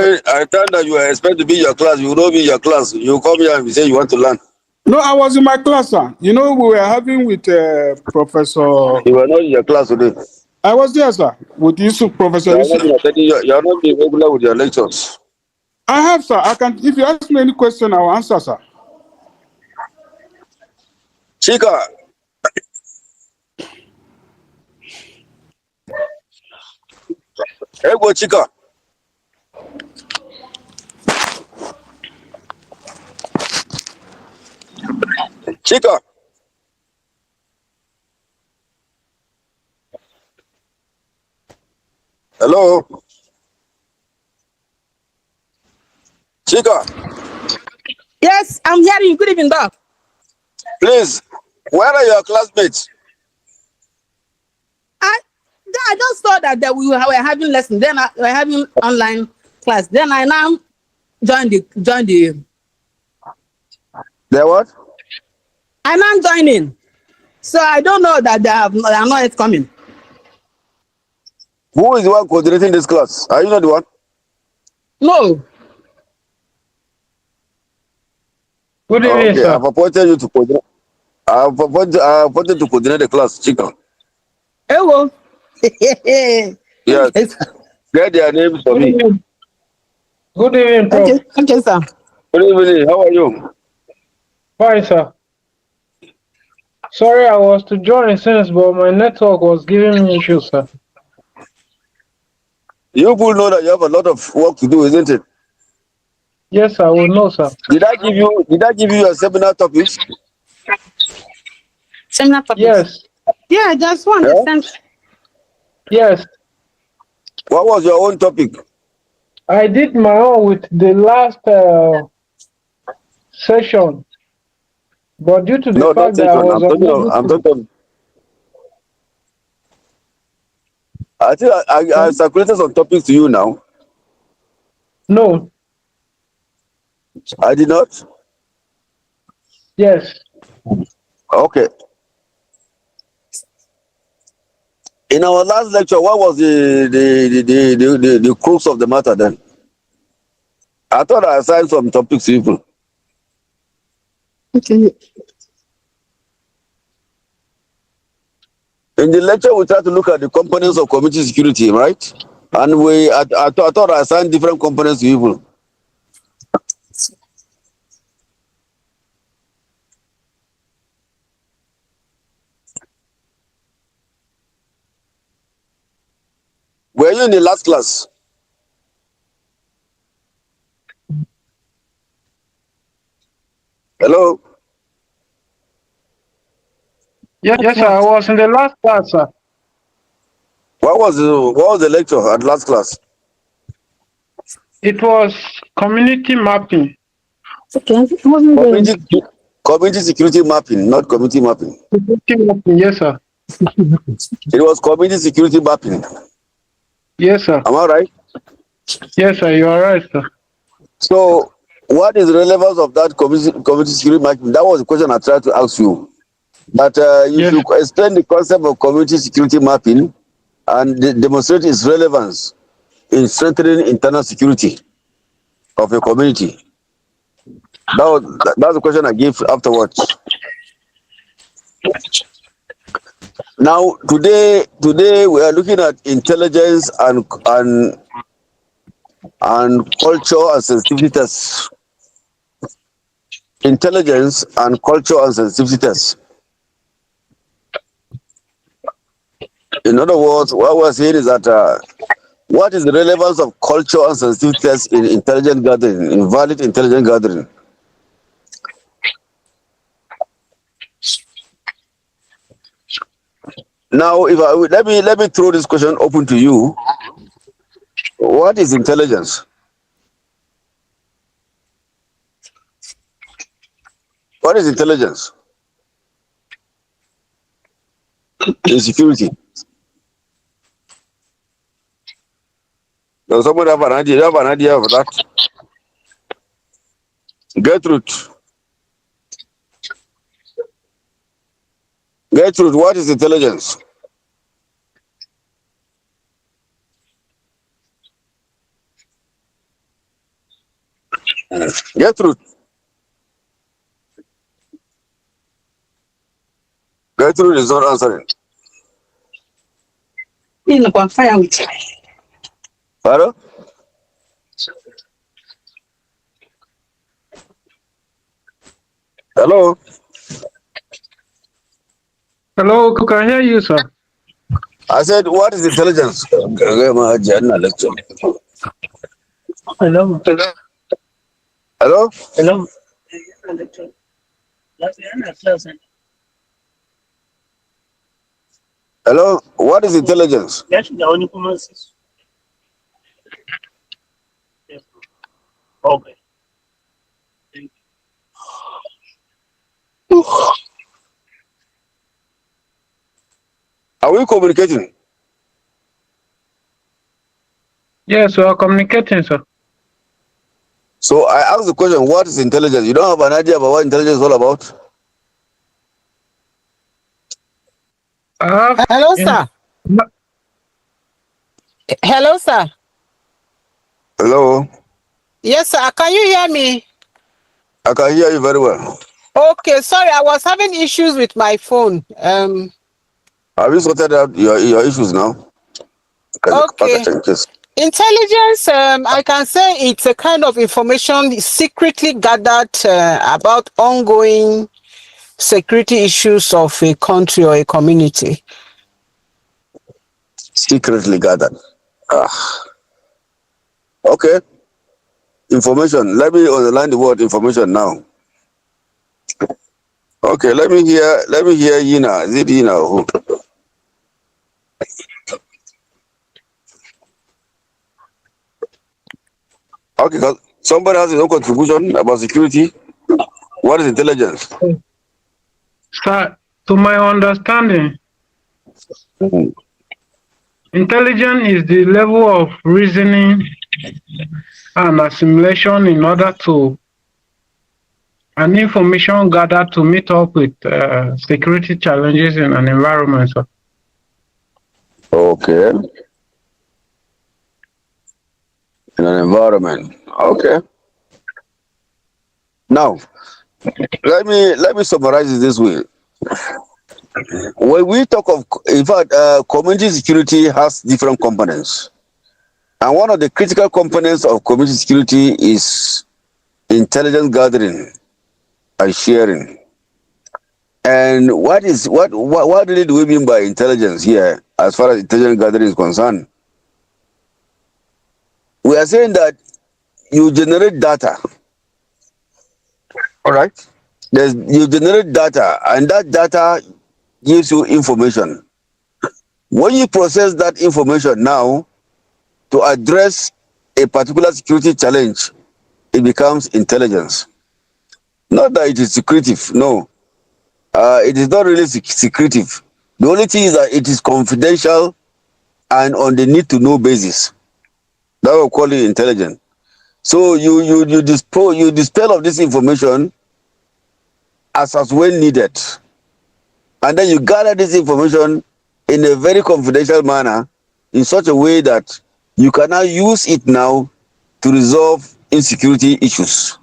When I thought that you were expected to be in your class, you will not be in your class. You come here and you say you want to learn. No, I was in my class, sir. You know, we were having with Professor. You were not in your class today. I was there, sir, with Yusuf, Professor You are Yusuf. not attending. You are not being regular with your lectures. I have, sir. I can. If you ask me any question, I will answer, sir. Chika, hey, go Chika. Chika. Hello. Chika, Yes, I'm hearing you. Good evening, Doc. please, where are your classmates? I just saw that we were having lessons. Then we were having online class. Then I now joined the. They what? I now join in. So I don't know that they are not yet coming. Who is the one coordinating this class? Are you not the one? No. Good evening, Okay, sir. I've appointed you to coordinate. I've appointed to coordinate the class, Chika. Hello. Yes. Okay, sir. Get their names for Good me. evening. Good evening, Prof. Okay, sir. Good evening. How are you? Fine, sir. Sorry, I was to join since, but my network was giving me issues, sir. You people know that you have a lot of work to do, isn't it? Yes, I will know, sir. Did I give you your seminar topics? Seminar topics. Yes, Yeah, just one. Yeah? yes. What was your own topic? I did my own with the last session, but due to the No, not fact that I session. was unable I'm to, talking. I think I circulated some topics to you now. no, I did not. yes. Okay. In our last lecture, what was the crux of the matter then? I thought I assigned some topics to people. Okay. In the lecture, we tried to look at the components of community security, right? And I thought I assigned different components to people. Were you in the last class? Hello? Yes, sir. I was in the last class, sir. What was the lecture at last class? It was community mapping. Okay. I wasn't there. Community security mapping, not community mapping. Community mapping, yes, sir. It was community security mapping. Yes, sir. Am I right? Yes, sir. You are right, sir. So, what is the relevance of that community security mapping? That was the question I tried to ask you. That you Yes. should explain the concept of community security mapping and demonstrate its relevance in strengthening internal security of a community. That's the question I gave afterwards. Now, today we are looking at intelligence and culture and sensitivity tests. Intelligence and culture and sensitivity tests. In other words, what we're saying is that what is the relevance of culture and sensitivity tests in intelligence gathering, in valid intelligence gathering? Now, if let me throw this question open to you. What is intelligence? What is intelligence in security? Does someone have an idea? You have an idea of that? Gertrude. Gertrude, what is intelligence? Gertrude. Gertrude is not answering. Fire with Hello? Hello? Hello, can hear you, sir. I said, what is intelligence? Hello. Hello? Hello. Hello? What is intelligence? Okay. Are we communicating? Yes, we are communicating, sir. So I asked the question, what is intelligence? You don't have an idea about what intelligence is all about? Hello, sir. Hello, sir. Hello? Yes, sir. Can you hear me? I can hear you very well. Okay, sorry, I was having issues with my phone. Have you sorted out your issues now? Okay. Intelligence, I can say it's a kind of information secretly gathered about ongoing security issues of a country or a community. Secretly gathered. Okay. Information. Let me underline the word information now. Okay, let me hear Yina. Is it Yina? Who? Okay, somebody has his own contribution about security. What is intelligence? Sir, to my understanding, intelligence is the level of reasoning and assimilation in order to and information gathered to meet up with security challenges in an environment, sir. Okay. In an environment. Okay. Now, let me summarize it this way. When we talk of, in fact, community security has different components, and one of the critical components of community security is intelligence gathering and sharing. And what really do we mean by intelligence here, as far as intelligence gathering is concerned? We are saying that you generate data. All right. You generate data, and that data gives you information. When you process that information now to address a particular security challenge, it becomes intelligence. Not that it is secretive, no. It is not really secretive. The only thing is that it is confidential and on the need to know basis. That will call it intelligent. So you dispel of this information as when needed, and then you gather this information in a very confidential manner, in such a way that you can now use it now to resolve insecurity issues.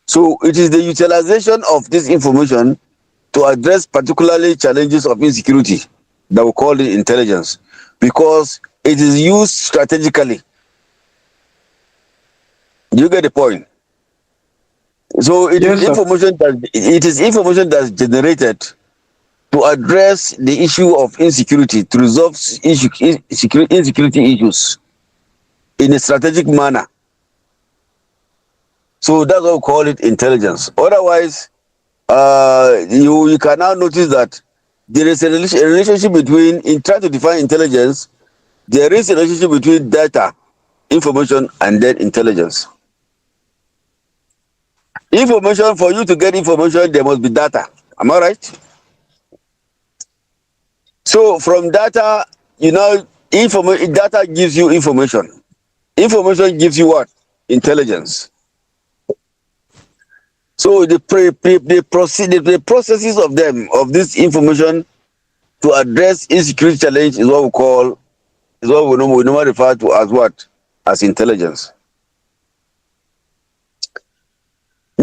So it is the utilization of this information to address particularly challenges of insecurity that we call it intelligence, because it is used strategically. You get the point? So it is information that's generated to address the issue of insecurity, to resolve insecurity issues in a strategic manner. So that's what we call it intelligence. Otherwise, you can now notice that there is a relationship between, in trying to define intelligence, there is a relationship between data, information, and then intelligence. Information, for you to get information, there must be data. Am I right? So from data, data gives you information. Information gives you what? Intelligence. So the processes of this information to address insecurity challenge is what we normally refer to as what? As intelligence.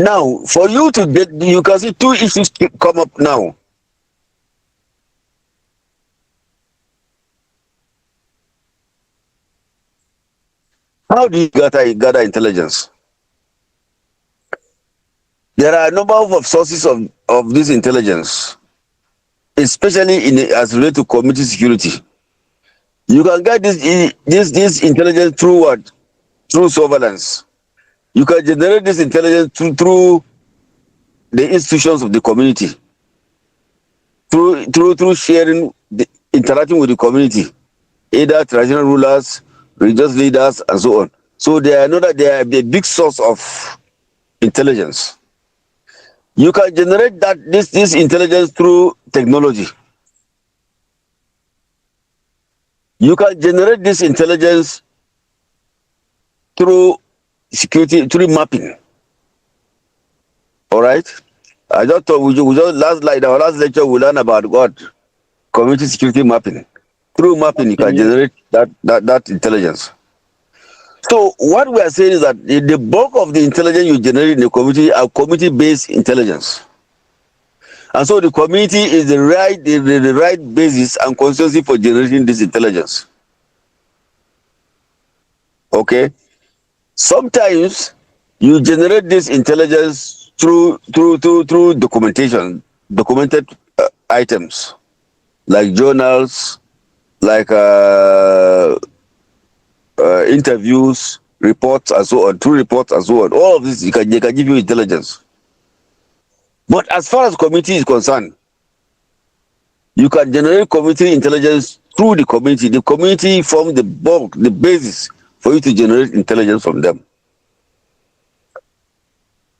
Now, for you to get, you can see two issues come up now. How do you gather intelligence? There are a number of sources of this intelligence, especially as related to community security. You can get this intelligence through what? Through surveillance. You can generate this intelligence through the institutions of the community, through sharing, interacting with the community, either traditional rulers, religious leaders, and so on. So they are a big source of intelligence. You can generate this intelligence through technology. You can generate this intelligence through security, through mapping. All right. I just thought we just our last lecture we learn about what community security mapping. Through mapping, you can generate that intelligence. So what we are saying is that the bulk of the intelligence you generate in the community are community-based intelligence. And so the community is the right basis and consistency for generating this intelligence. Okay. Sometimes you generate this intelligence through documentation, documented items like journals, like interviews, reports, and so on. Through reports and so on. All of this they can give you intelligence. But as far as community is concerned, you can generate community intelligence through the community. The community forms the bulk, the basis for you to generate intelligence from them.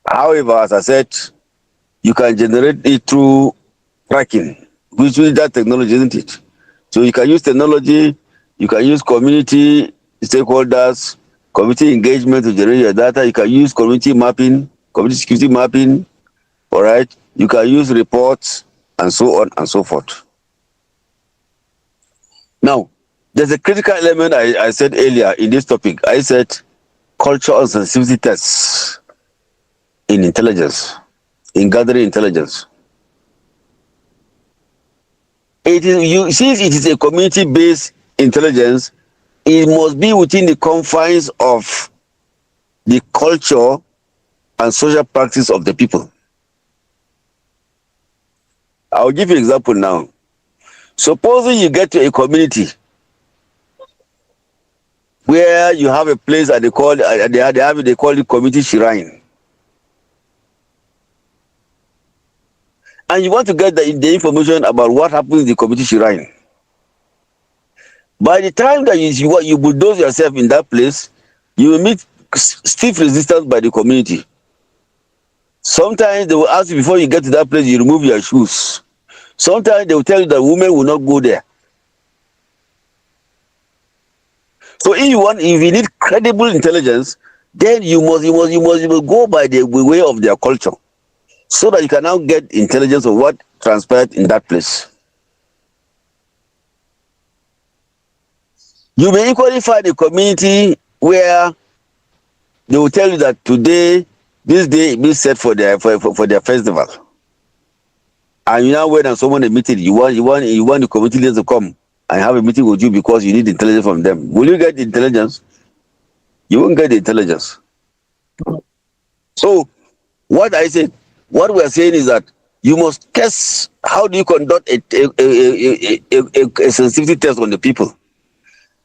However, as I said, you can generate it through tracking, which is that technology, isn't it? So you can use technology, you can use community stakeholders, community engagement to generate your data. You can use community mapping, community security mapping. All right. You can use reports and so on and so forth. Now, there's a critical element I said earlier in this topic. I said culture and sensitivity tests in intelligence, in gathering intelligence. Since it is a community-based intelligence, it must be within the confines of the culture and social practice of the people. I'll give you an example now. Supposing you get to a community where you have a place that they call it community shrine, and you want to get the information about what happens in the community shrine. By the time that you bulldoze yourself in that place, you will meet stiff resistance by the community. Sometimes they will ask you before you get to that place, you remove your shoes. Sometimes they will tell you that women will not go there. So if you need credible intelligence, then you must go by the way of their culture, so that you can now get intelligence of what transpired in that place. You may equally find a community where they will tell you that today, this day is set for their festival, and you now wait and someone a meeting. You want the community leaders to come and have a meeting with you because you need intelligence from them. Will you get the intelligence? You won't get the intelligence. So, what we are saying is that you must test. How do you conduct a sensitivity test on the people?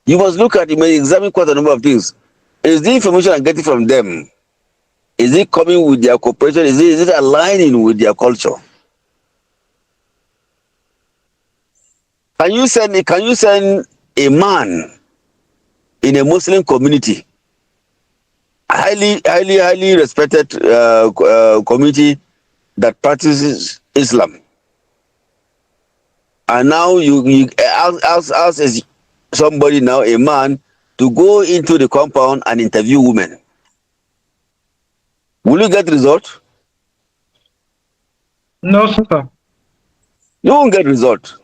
You must look at, you may examine quite a number of things. Is the information I'm getting from them, is it coming with their cooperation? Is it aligning with their culture? Can you send a man in a Muslim community, highly respected community that practices Islam, and now you ask somebody, now a man, to go into the compound and interview women? Will you get result? No, sir. You won't get result.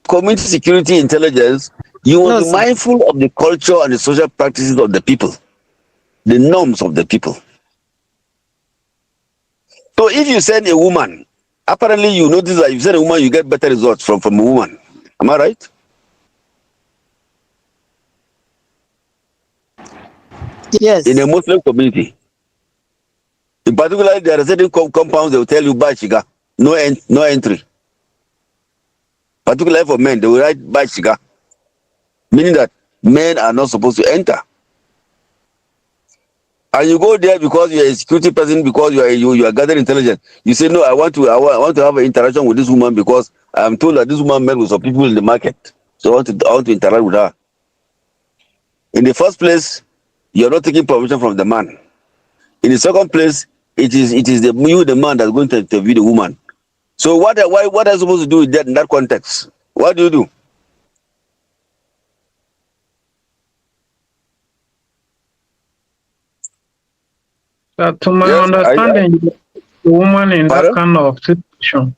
Community security intelligence, you must be mindful of the culture and the social practices of the people. the norms of the people. So if you send a woman, apparently you notice that if you send a woman, you get better results from a woman. Am I right? Yes. In a Muslim community, in particular, there are certain compounds they will tell you buy shiga, no entry. Particularly for men, they will write buy shiga, meaning that men are not supposed to enter. And you go there because you are a security person, because you are gathering intelligence. You say, no, I want to have an interaction with this woman because I am told that this woman met with some people in the market. So I want to interact with her. In the first place, you are not taking permission from the man. In the second place, it is the man that's going to interview the woman. So what are you supposed to do with that in that context? What do you do? To my Yes, understanding, the woman in that pardon? kind of situation,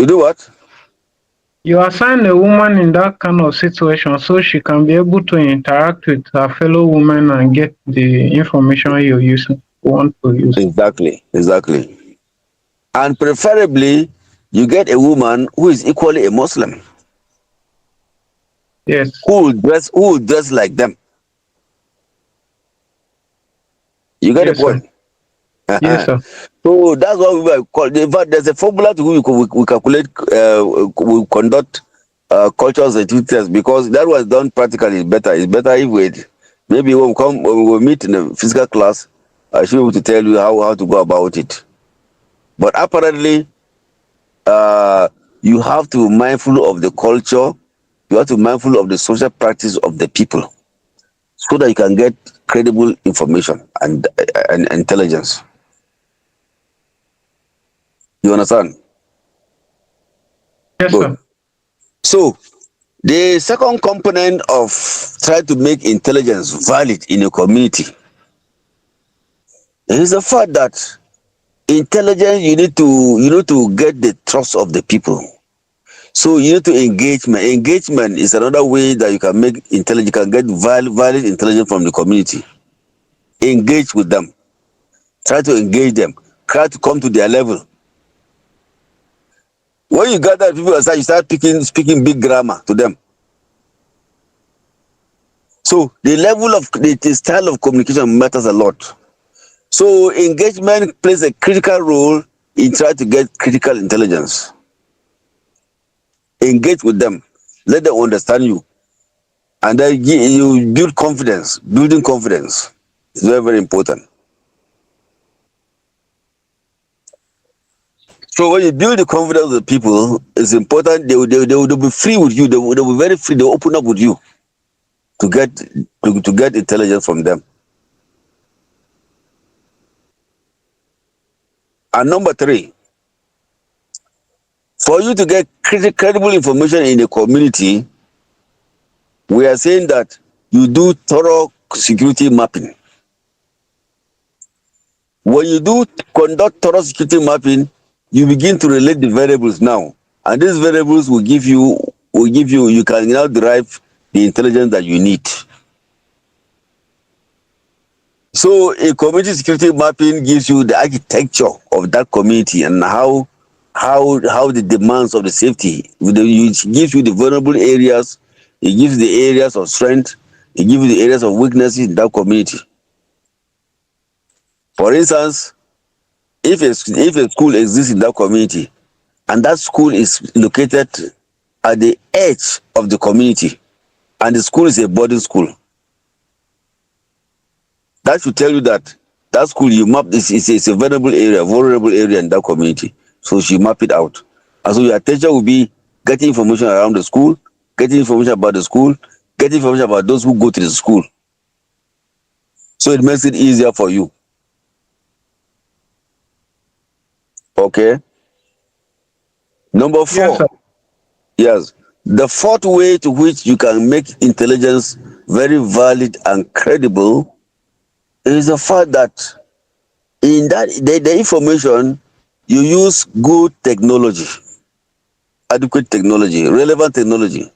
You do what? you assign a woman in that kind of situation so she can be able to interact with her fellow women and get the information you want to use. Exactly. And preferably, you get a woman who is equally a Muslim, Yes. who will dress like them. You get the Yes, sir. point? Yes, sir. So that's what we were called. In fact, there's a formula to which we calculate, we conduct cultural activities, because that was done practically. It's better if we maybe when we meet in the physical class, I should be able to tell you how to go about it. But apparently, you have to be mindful of the culture. You have to be mindful of the social practice of the people, so that you can get credible information and intelligence. You understand? Yes, Good. sir. So, the second component of trying to make intelligence valid in a community is the fact that intelligence, you need to get the trust of the people. So you need to engagement. Engagement is another way that you can make intelligence, you can get valid intelligence from the community. Engage with them. Try to engage them. Try to come to their level. When you gather people aside, you start speaking big grammar to them. So the level of the style of communication matters a lot. So engagement plays a critical role in trying to get critical intelligence. Engage with them, let them understand you, and then you build confidence. Building confidence is very, very important. So when you build the confidence of the people, it's important. They will be free with you. They will be very free. They will open up with you to get intelligence from them. And number three, for you to get credible information in the community, we are saying that you do thorough security mapping. When you do conduct thorough security mapping, you begin to relate the variables now, and these variables you can now derive the intelligence that you need. So a community security mapping gives you the architecture of that community and how the demands of the safety. It gives you the vulnerable areas, it gives the areas of strength, it gives you the areas of weaknesses in that community. For instance, if a school exists in that community and that school is located at the edge of the community and the school is a boarding school, that should tell you that that school you map this is a vulnerable area in that community. So you map it out. And so your attention will be getting information around the school, getting information about the school, getting information about those who go to the school. So it makes it easier for you. Okay. Number Yes, sir. four. Yes. The fourth way to which you can make intelligence very valid and credible is the fact that in that the information you use good technology, adequate technology, relevant technology.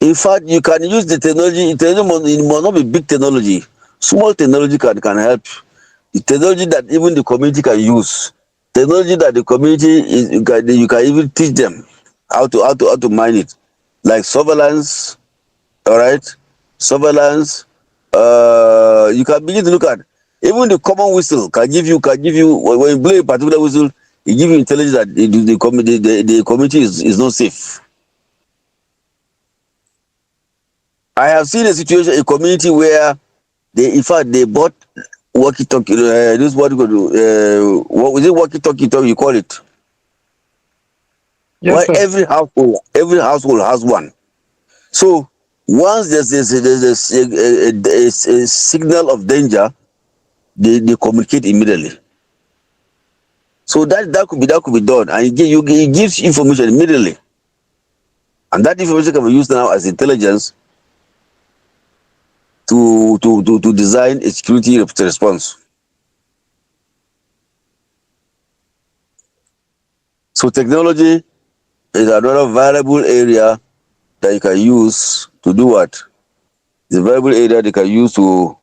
In fact, you can use the technology. It must not be big technology. Small technology can help. The technology that even the community can use. Technology that the community is you can even teach them how to mine it, like surveillance. All right, surveillance. You can begin to look at even the common whistle can give you when you blow a particular whistle, it give you intelligence that the community is not safe. I have seen a community where they in fact they bought walkie-talkie. This is what you could do. What was it? Walkie-talkie? You call it? Yes, Why sir. every household has one. So once there's a signal of danger, they communicate immediately. So that could be done, and it gives information immediately, and that information can be used now as intelligence to design a security response. So technology is another valuable area that you can use to do what? The valuable area they can use to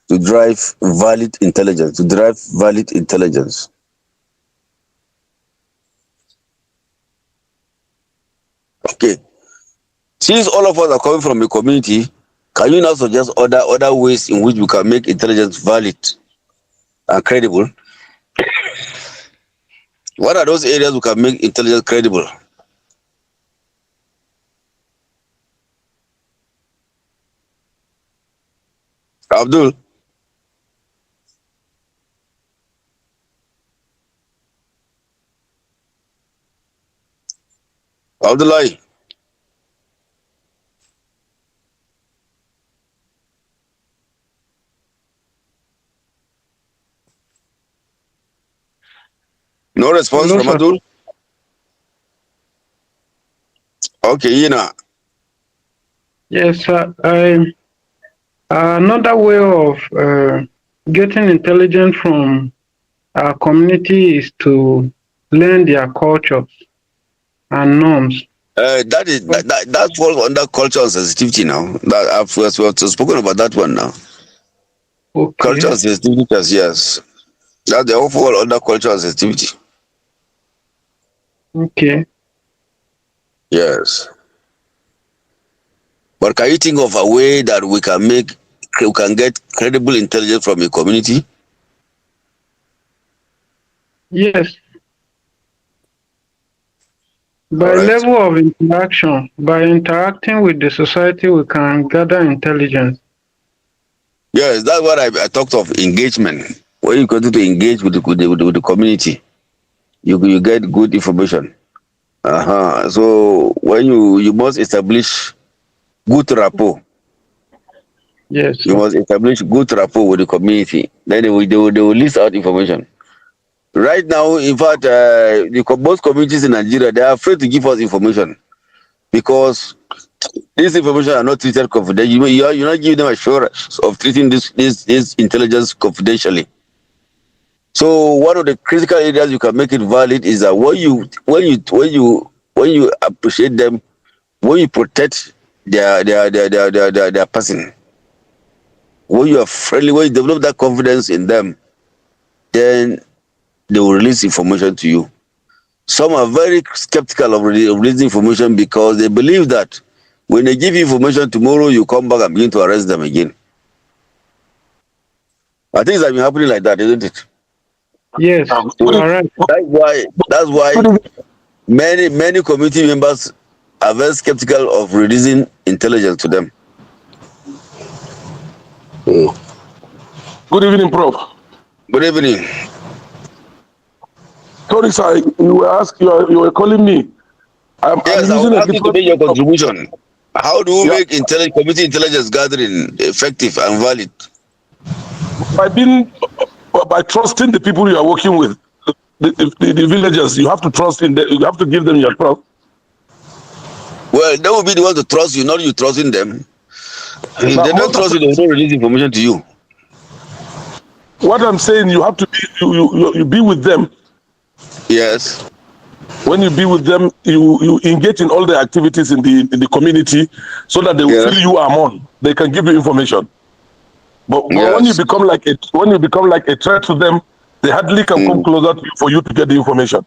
drive valid intelligence. Okay. Since all of us are coming from a community, can you now suggest other ways in which we can make intelligence valid and credible? What are those areas we can make intelligence credible? Abdul, Abdullahi, no response Hello, from sir. Abdul? Okay, Yes, sir. Another way of getting intelligence from our community is to learn their cultures and norms. That falls under culture and sensitivity now. That we've spoken about that one now. Culture Okay, and sensitivity, yes. That they all fall under culture and sensitivity. okay. Yes. But can you think of a way that we can get credible intelligence from a community? Yes, All by right. level of interaction, by interacting with the society, we can gather intelligence. Yes, that's what I talked of engagement. When you continue to engage with the community, you get good information. So when you must establish good rapport. Yes, You sir. must establish good rapport with the community. Then they will list out information. Right now, in fact, most communities in Nigeria, they are afraid to give us information because this information are not treated confidentially. You're not giving them assurance of treating this intelligence confidentially. So one of the critical areas you can make it valid is that when you appreciate them, when you protect their person, when you are friendly, when you develop that confidence in them, then they will release information to you. Some are very skeptical of releasing information because they believe that when they give you information tomorrow, you come back and begin to arrest them again. I think it's been happening like that, isn't it? Yes, you So are right. that's why many community members are very skeptical of releasing intelligence to them. Good evening, Prof. Good evening. Sorry, sir, you were calling me. I'm Yes, I using was a asking to different make your network. contribution. How do we Yeah, make community intelligence gathering effective and valid? by trusting the people you are working with, the villagers. You have to trust in them. You have to give them your trust. Well, they will be the one to trust you, not you trusting them. If Now, they don't most of trust you, they will not release information to you. what I'm saying, you have to be you be with them. Yes. When you be with them, you engage in all the activities in the community, so that they will feel Yes. you are on. They can give you information. But when you Yes. become like a threat to them, they hardly can come closer to you for you to get the information.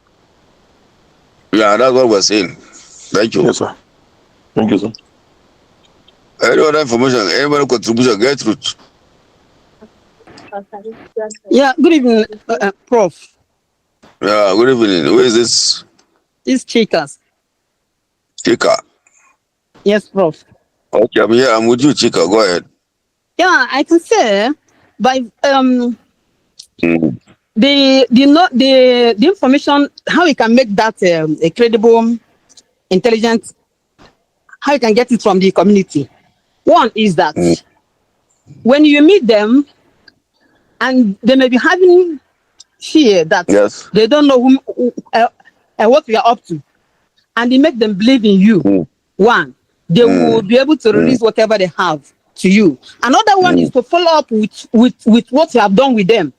Yeah, that's what we're saying. Thank you. Yes, sir. Thank you, sir. Any other information, any contribution, get truth. Yeah, good evening, Prof. Yeah, good evening. Who is this? It's Chikas. Chika. Yes, Prof. Okay, I'm here. I'm with you, Chika. Go ahead. Yeah, I can say by Mm. the information, how you can make that a credible, intelligent, how you can get it from the community. One is that Mm. when you meet them and they may be having fear that Yes. they don't know what we are up to, and they make them believe in you. Mm. One, they will be able to release whatever they have to you. Another one is to follow up with what you have done with them.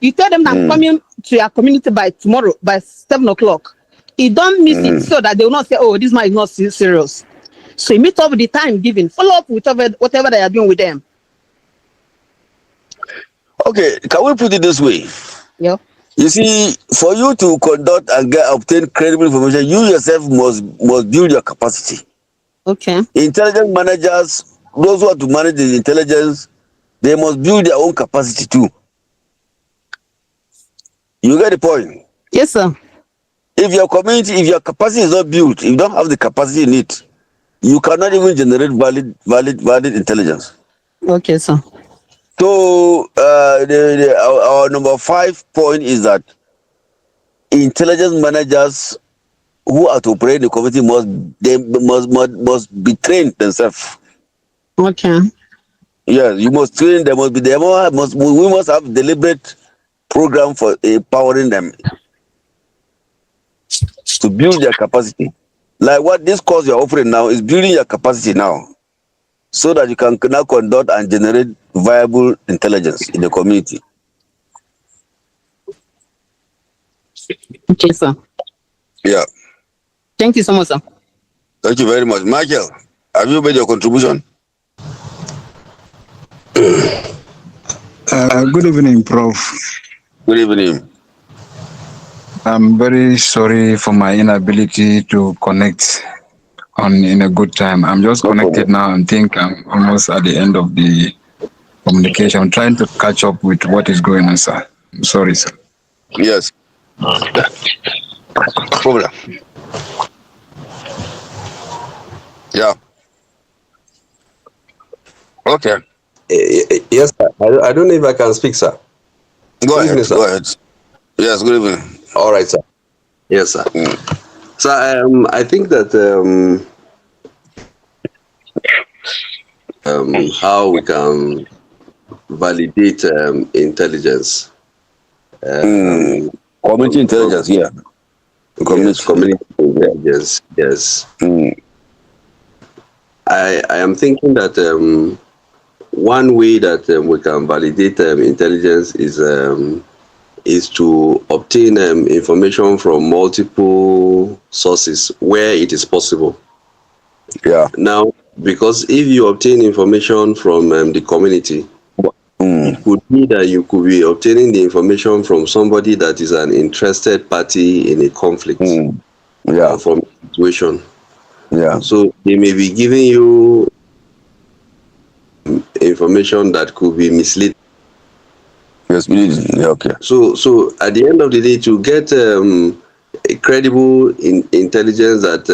You tell them that I'm coming to your community by tomorrow by 7 o'clock. You don't miss it so that they will not say, oh, this man is not serious. So you meet up with the time given, follow up with whatever they are doing with them. Okay, can we put it this way? Yeah. You see, for you to conduct and obtain credible information, you yourself must build your capacity. Okay. Intelligence managers, those who are to manage the intelligence, they must build their own capacity too. You get the point? Yes, sir. If your community, if your capacity is not built, if you don't have the capacity you need, you cannot even generate valid intelligence. Okay, sir. So our number 5 point is that intelligence managers who are to operate in the community must be trained themselves. Okay. Yes, you must train. There must be we must have deliberate program for empowering them to build their capacity. Like what this course you're offering now is building your capacity now, so that you can now conduct and generate viable intelligence in the community. Okay, sir. Yeah. Thank you so much, sir. Thank you very much. Michael, have you made your contribution? Good evening, Prof. Good evening. I'm very sorry for my inability to connect in a good time. I'm just connected now and think I'm almost at the end of the communication. I'm trying to catch up with what is going on, sir. I'm sorry, sir. Yes. Problem. Yeah. Okay. Yes, sir. I don't know if I can speak, sir. Go Good ahead. evening, sir. Go ahead. Yes. Good evening. All right, sir. Yes, sir. So I think that how we can validate intelligence. Community intelligence. Yeah. Yes, community intelligence. Yes. I am thinking that one way that we can validate intelligence is to obtain information from multiple sources where it is possible. Yeah. Now, because if you obtain information from the community, it could be that you could be obtaining the information from somebody that is an interested party in a conflict, Yeah. from a situation. Yeah. So they may be giving you information that could be misleading. Yes. Yeah, okay. So at the end of the day, to get a credible intelligence that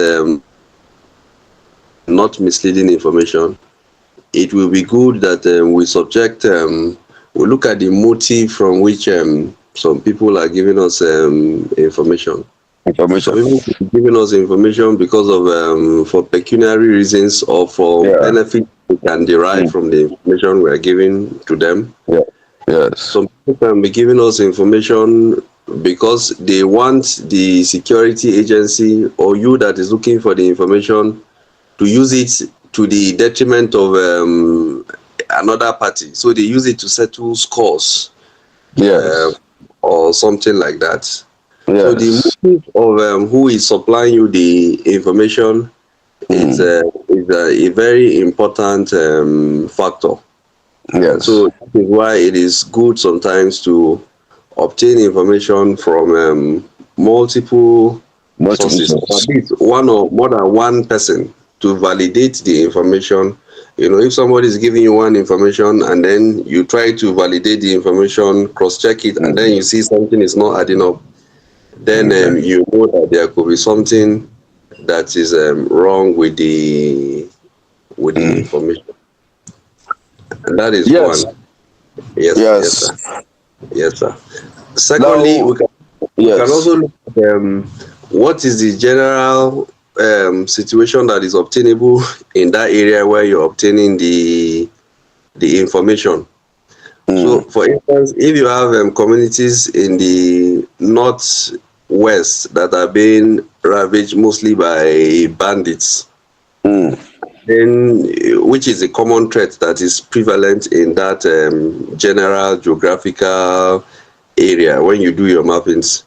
not misleading information, it will be good that we look at the motive from which some people are giving us information. Some people are giving us information because of for pecuniary reasons or for benefit we can derive from the information we are giving to them. Yeah. Yes. Some people can be giving us information because they want the security agency or you that is looking for the information to use it to the detriment of another party. So they use it to settle scores. Yes. Or something like that. Yes. So the motive of who is supplying you the information is a very important factor. Yes. So that is why it is good sometimes to obtain information from multiple sources, or at least one or more than one person to validate the information. You know, if somebody is giving you one information and then you try to validate the information, cross-check it, and then you see something is not adding up, then you know that there could be something that is wrong with the information. And that is Yes. one. Yes, yes, Yes. sir. Yes, sir. Secondly, Now, we can yes. also look at what is the general situation that is obtainable in that area where you're obtaining the information. So, for instance, if you have communities in the northwest that are being ravaged mostly by bandits, then which is a common threat that is prevalent in that general geographical area when you do your mappings,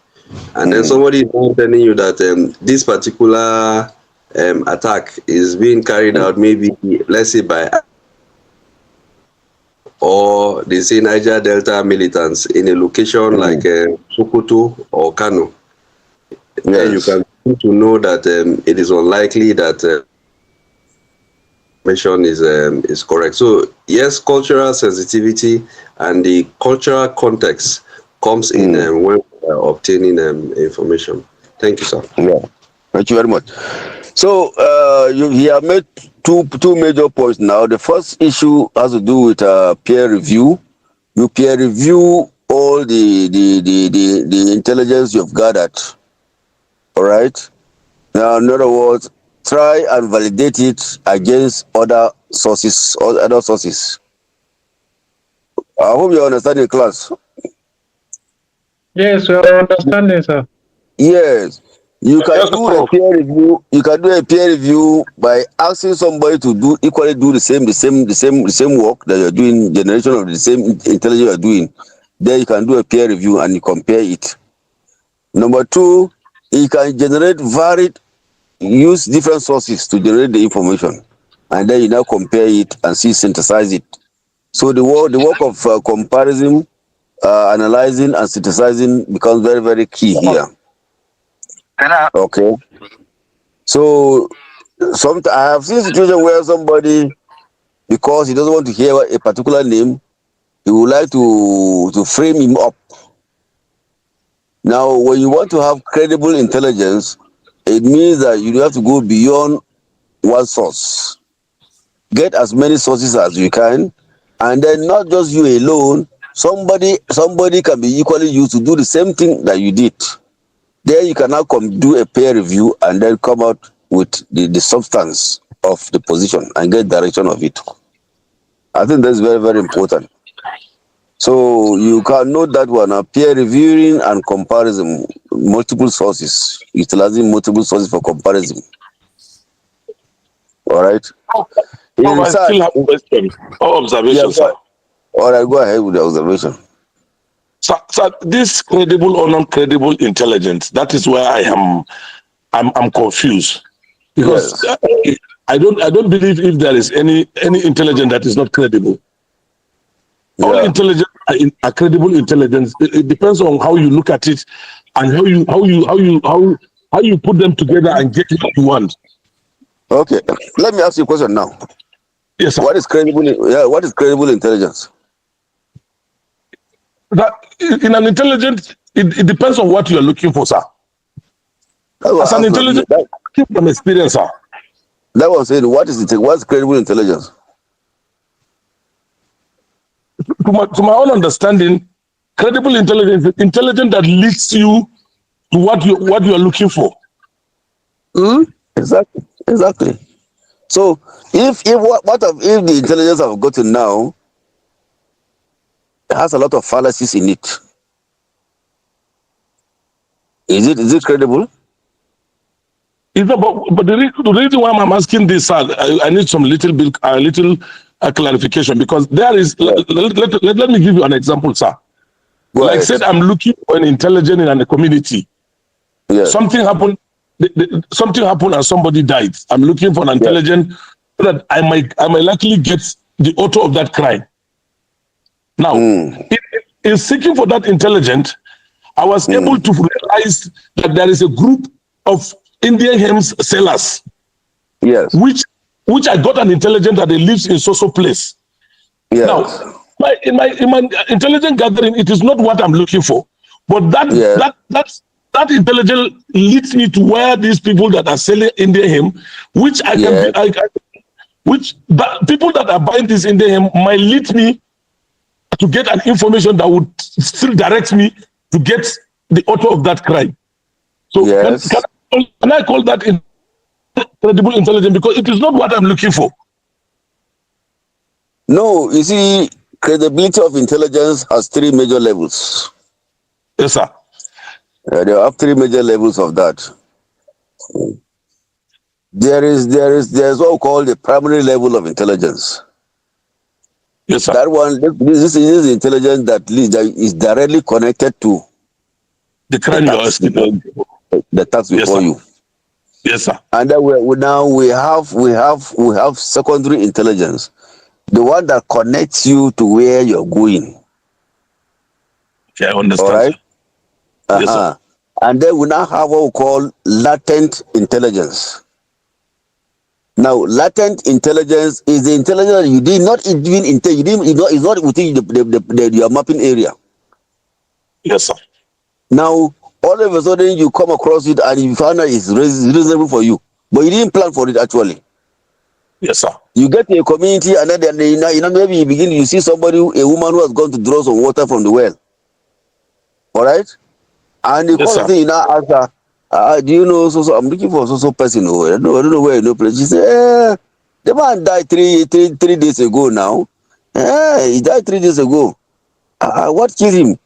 and then somebody is now telling you that this particular attack is being carried out, maybe let's say by, or they say Niger Delta militants in a location like Sokoto or Kano, then you can come to know that it is unlikely that information is correct. So yes, cultural sensitivity and the cultural context comes in when we are obtaining information. Thank you, sir. Yeah. Thank you very much. So you have made two major points now. The first issue has to do with peer review. You peer review all the intelligence you've gathered. All right. Now, in other words, try and validate it against other sources or other sources. I hope you understand the class. Yes, we are understanding, sir. Yes. You can Yes, do a Prof. peer review. You can do a peer review by asking somebody to do the same work that you're doing, generation of the same intelligence you're doing. Then you can do a peer review and you compare it. Number two, you can use different sources to generate the information, and then you now compare it and synthesize it. So the work of comparison, analyzing, and synthesizing becomes very, very key here. Okay. So I have seen situations where somebody, because he doesn't want to hear a particular name, he would like to frame him up. Now, when you want to have credible intelligence, it means that you have to go beyond one source. Get as many sources as you can, and then not just you alone. Somebody can be equally used to do the same thing that you did. Then you can now do a peer review and then come out with the substance of the position and get direction of it. I think that's very, very important. So you can note that one, peer reviewing and comparison, multiple sources, utilizing multiple sources for comparison. All right. In Prof, I research, still have a question or observation, sir. All right, go ahead with the observation. So this credible or non-credible intelligence, that is where I'm confused, because Yes. I don't believe if there is any intelligence that is not credible. All Yeah. intelligence are credible intelligence. It depends on how you look at it and how you put them together and get what you want. Okay. Let me ask you a question now. Yes, sir. What is credible? What is credible intelligence? That in an intelligence, it depends on what you are looking for, sir. As an intelligence, from experience, sir. That was saying, what's credible intelligence? To my own understanding, credible intelligence is intelligence that leads you to what you are looking for. Exactly. So if the intelligence I've gotten now has a lot of fallacies in it, is it credible? It's not, but the reason why I'm asking this, sir, I need some little clarification, because there is. Let me give you an example, sir. Go like ahead. said, I'm looking for an intelligent in a community. Yes. Something happened. Something happened and somebody died. I'm looking for an intelligent so that I might likely get the author of that crime. Now, in seeking for that intelligence, I was able to realize that there is a group of Indian hymns sellers, Yes. which I got an intelligence that they lives in so place. Yes. Now, in my intelligence gathering, it is not what I'm looking for, but Yes. that intelligence leads me to where these people that are selling Indian hymn, which I can, Yes. people that are buying this Indian hymn might lead me to get an information that would still direct me to get the author of that crime. So Yes. can I call that credible intelligence? Because it is not what I'm looking for. No, you see, credibility of intelligence has three major levels. Yes, sir. There are three major levels of that. There's what we call the primary level of intelligence. Yes, sir. That one, this is intelligence that is directly connected to The crime you're asking. the task before you. Yes, sir. And then we have secondary intelligence, the one that connects you to where you're going. Okay, I understand. All right. Yes, sir. And then we now have what we call latent intelligence. Now, latent intelligence is the intelligence that you did not even it's not within your mapping area. Yes, sir. Now, all of a sudden you come across it and you find out it's reasonable for you, but you didn't plan for it actually. Yes, sir. You get to a community and then maybe you see somebody, a woman who has gone to draw some water from the well. All right, and the Yes, call sir. thing, you now ask her, do you know so I'm looking for so person. Oh, I don't know where you know place. She said, the man died three days ago now. He died 3 days ago. What killed him?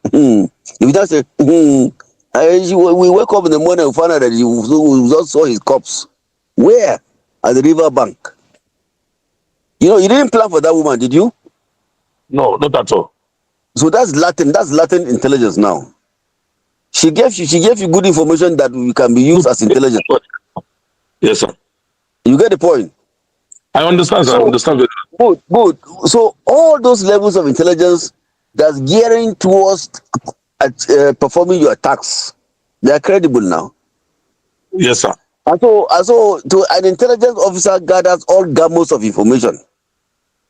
If that say, we wake up in the morning and find out that we just saw his corpse. Where? At the river bank. You know, you didn't plan for that woman, did you? No, not at all. So that's latent intelligence now. She gave you good information that can be used as intelligence. Yes, sir. You get the point? I understand, sir. I understand. Good. So all those levels of intelligence that's gearing towards performing your tasks, they are credible now. Yes, sir. And so to an intelligence officer gathers all gamuts of information.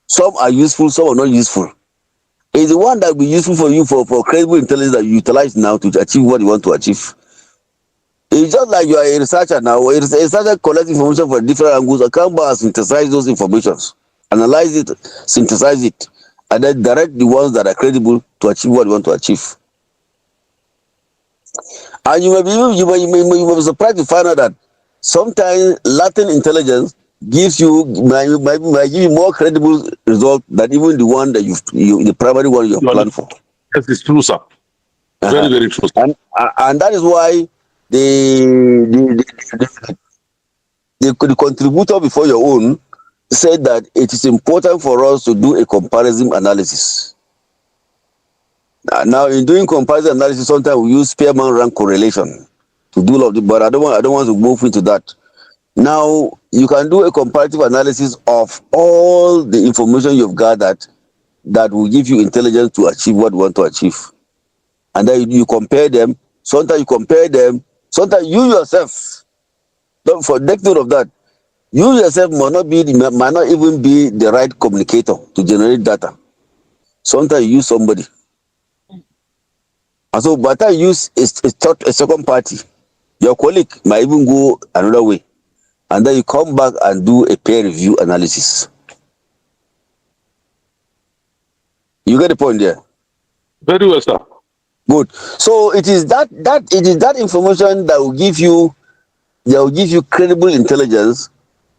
Some are useful, some are not useful. It's the one that will be useful for you for credible intelligence that you utilize now to achieve what you want to achieve. It's just like you are a researcher now. A researcher collects information from different angles and come back and synthesize those informations, analyze it, synthesize it, and then direct the ones that are credible to achieve what you want to achieve. And you may be surprised to find out that sometimes latent intelligence might give you more credible result than even the one that the primary one you have planned for. Yes, it's true, sir. Very, very true. And that is why the contributor before your own said that it is important for us to do a comparison analysis. Now, in doing comparison analysis, sometimes we use Spearman rank correlation to do all of it, but I don't want to move into that. Now, you can do a comparative analysis of all the information you've gathered that will give you intelligence to achieve what you want to achieve. And then you compare them. Sometimes you compare them. Sometimes you yourself, for take note of that, you yourself might not even be the right communicator to generate data. Sometimes you use somebody. And so by the time you use a second party, your colleague might even go another way. And then you come back and do a peer review analysis. You get the point there? Very well, sir. Good. So it is that information that will give you credible intelligence.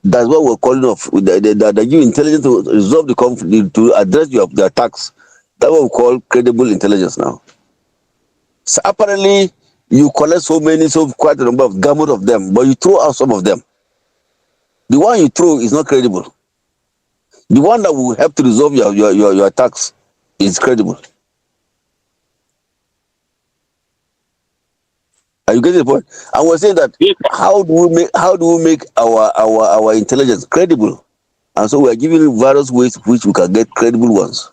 That's what we're calling of that give you intelligence to resolve the conflict, to address the attacks. That's what we call credible intelligence now. So apparently you collect quite a number of gamut of them, but you throw out some of them. The one you throw is not credible. The one that will help to resolve your attacks is credible. Are you getting the point? And we're saying that how do we make our intelligence credible? And so we are giving various ways which we can get credible ones.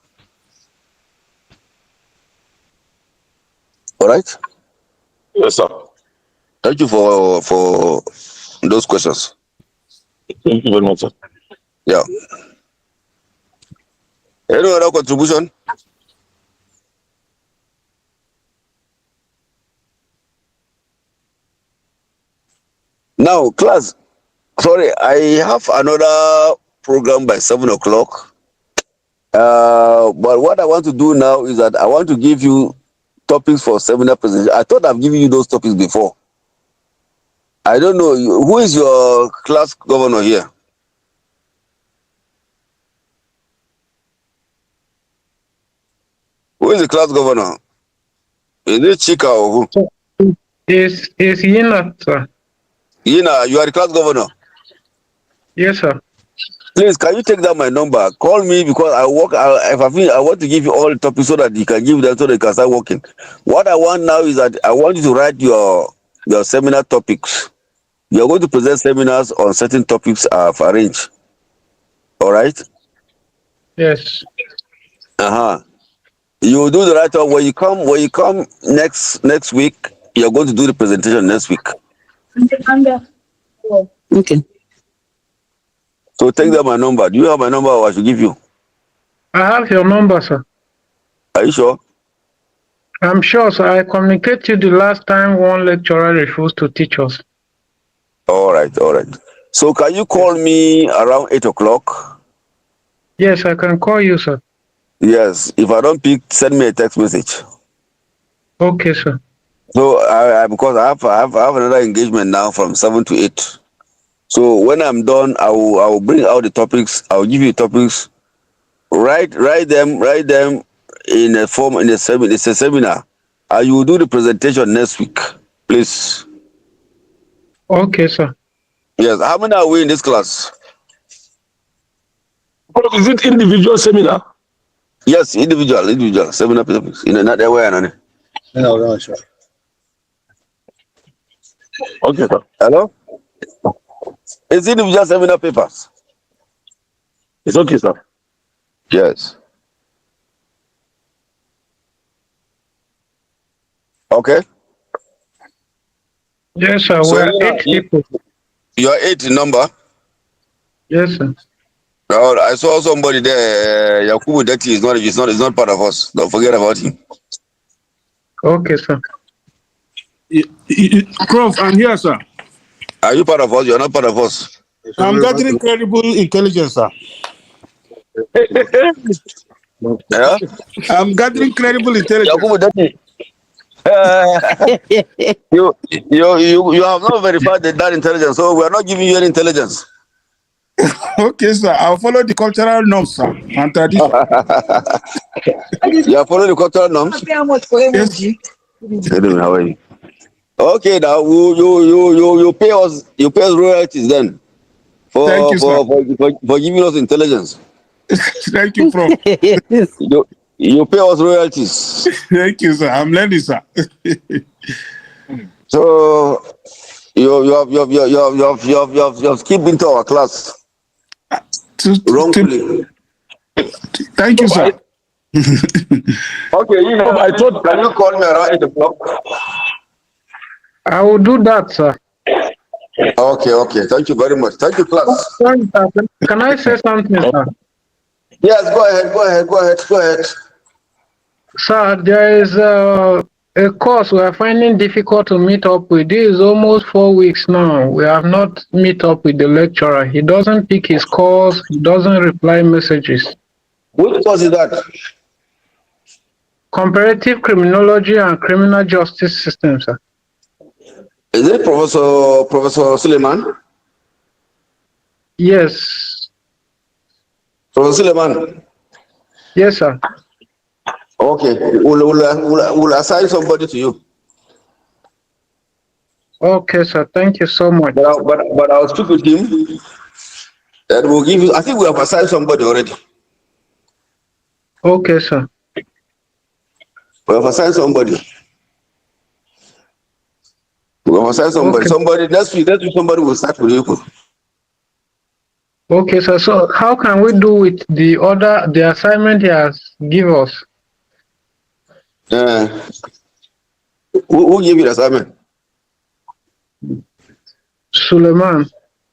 All right. Yes, sir. Thank you for those questions. Thank you very much, sir. Yeah. Any other contribution? Now, class. Sorry, I have another program by 7 o'clock. But what I want to do now is that I want to give you topics for seminar presentation. I thought I've given you those topics before. I don't know who is your class governor here. Who is the class governor? Is it Chika or who? Is Yina, sir? Yina, you are the class governor. Yes, sir. Please, can you take down my number? Call me because if I want to give you all the topics so that you can give them so they can start working. What I want now is that I want you to write your seminar topics. You are going to present seminars on certain topics I've arranged. All right. Yes. You will do the right one when you come. When you come next week, you are going to do the presentation next week. Okay. So take down my number. Do you have my number, or I should give you? I have your number, sir. Are you sure? I'm sure, sir. I communicated you the last time one lecturer refused to teach us. All right. So can you call me around 8 o'clock? Yes, I can call you, sir. Yes. If I don't pick, send me a text message. Okay, sir. So because I have another engagement now from 7 to 8. So when I'm done, I will bring out the topics. I will give you topics. Write them in a form in a seminar. It's a seminar. You will do the presentation next week, please. Okay, sir. Yes. How many are we in this class? Prof, is it individual seminar? Yes, individual seminar topics. In another way, No, sure. Okay, sir. Hello? It's individual seminar papers. It's okay, sir. Yes. Okay. Yes, sir. So We're 8 people. You are 8 in number. Yes, sir. Now, I saw somebody there. Yakubu Deti is not part of us. Don't forget about him. Okay, sir. Prof, I'm here, sir. Are you part of us? You are not part of us. I'm gathering credible intelligence, sir. Yeah? I'm gathering credible intelligence. Yakubu Deti. You have not verified that intelligence, so we are not giving you any intelligence. Okay, sir. I'll follow the cultural norms, sir, and tradition. You are following the cultural norms? Yes. How are you? Okay, now you pay us royalties then Thank you, sir. for giving us intelligence. Thank you, Prof. You pay us royalties. Thank you, sir. I'm learning, sir. So you have skipped into our class wrongfully. Thank you, sir. Okay, I thought, can you call me around 8 o'clock? I will do that, sir. Okay. Thank you very much. Thank you, class. Can I say something, sir? Yes, go ahead. Sir, there is a course we are finding difficult to meet up with. This is almost 4 weeks now. We have not met up with the lecturer. He doesn't pick his calls. He doesn't reply messages. Which course is that? Comparative criminology and criminal justice system, sir. Is it Professor Suleiman? Yes. Professor Suleiman? Yes, sir. Okay, we'll assign somebody to you. Okay, sir. Thank you so much. But I'll speak with him, and we'll give you. I think we have assigned somebody already. Okay, sir. We have assigned somebody. Okay. Somebody next week somebody will start with you. Okay, sir. So how can we do with the assignment he has given us? Who gave you the assignment? Suleiman,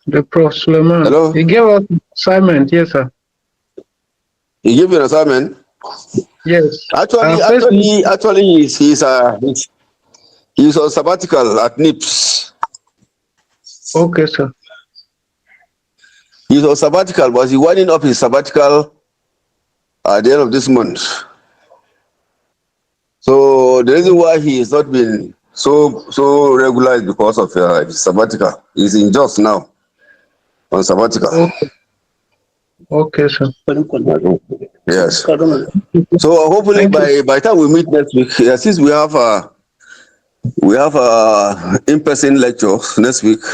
the Prof. Suleiman. Hello? He gave us assignment, yes, sir. He gave you an assignment? Yes. Actually, he's on sabbatical at NIPS. Okay, sir. He's on sabbatical, but he's winding up his sabbatical at the end of this month. So the reason why he has not been so regular is because of his sabbatical. He's in jobs now on sabbatical. Okay. Okay, sir. Yes. So hopefully by the time we meet next week, since we have in-person lectures next week,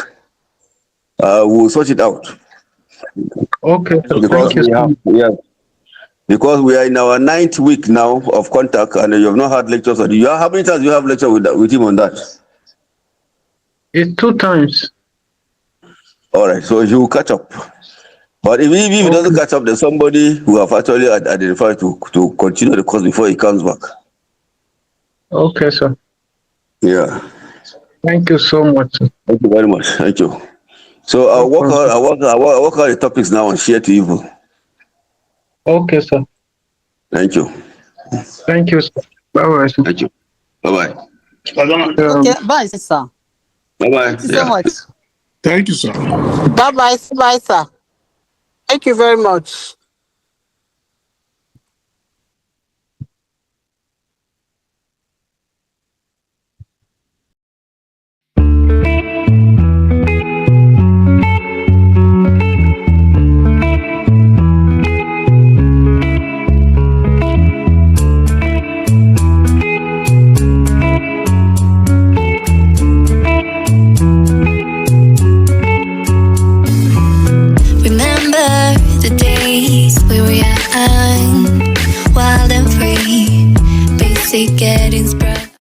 we'll sort it out. Okay, sir. Because we are in our 9th week now of contact, and you have not had lectures. How many times you have lecture with him on that? It's 2 times. All right, so you will catch up. But if he doesn't catch up, there's somebody who have actually identified to continue the course before he comes back. Okay, sir. Yeah. Thank you so much, sir. Thank you very much. Thank you. So I'll work out the topics now and share to you. Okay, sir. Thank you. Thank you, sir. Bye-bye, sir. Thank you. Bye-bye. Okay, bye, sir. Bye-bye. Thank you so much. Thank you, sir. Bye-bye, sir. Thank you very much.